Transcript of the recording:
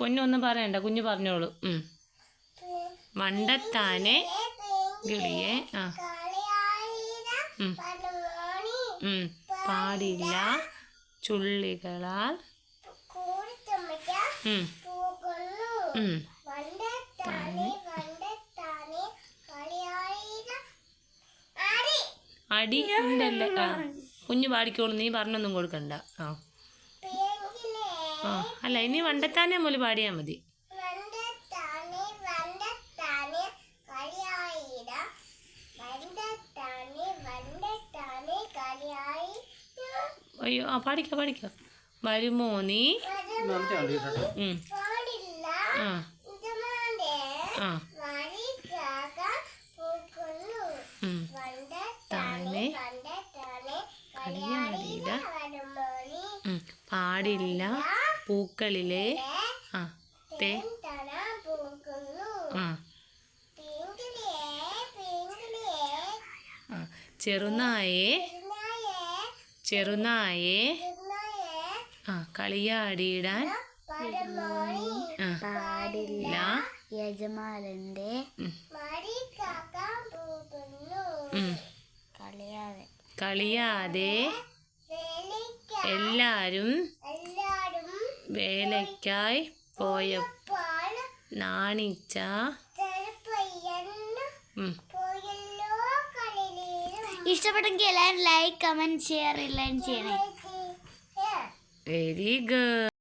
പൊന്നൊന്നും പറയണ്ട, കുഞ്ഞു പറഞ്ഞോളൂ. വണ്ടത്താനെ കിളിയെ പാടില്ല ചുള്ളികളാൽ അടി ഉണ്ടല്ലേ. കുഞ്ഞു പാടിക്കോളൂ, നീ പറഞ്ഞൊന്നും കൊടുക്കണ്ട. അല്ല, ഇനി വണ്ടത്താനെ മോല് പാടിയാൽ മതി. അയ്യോ, പാടിക്കോ. വരുമോ നീ? താനെ കളിയാടിയിട പാടില്ല പൂക്കളിലെ ചെറുനായെ കളിയാടിയിടാൻ പാടില്ല യജമാനന്റെ കളിയാതെ എല്ലാരും വേലയ്ക്കായി പോയപ്പോൾ നാണിച്ച ഇഷ്ടപ്പെട്ടെങ്കിൽ എല്ലാവരും ലൈക്ക്, കമന്റ്, ഷെയർ എല്ലാം ചെയ്യണേ. Very good.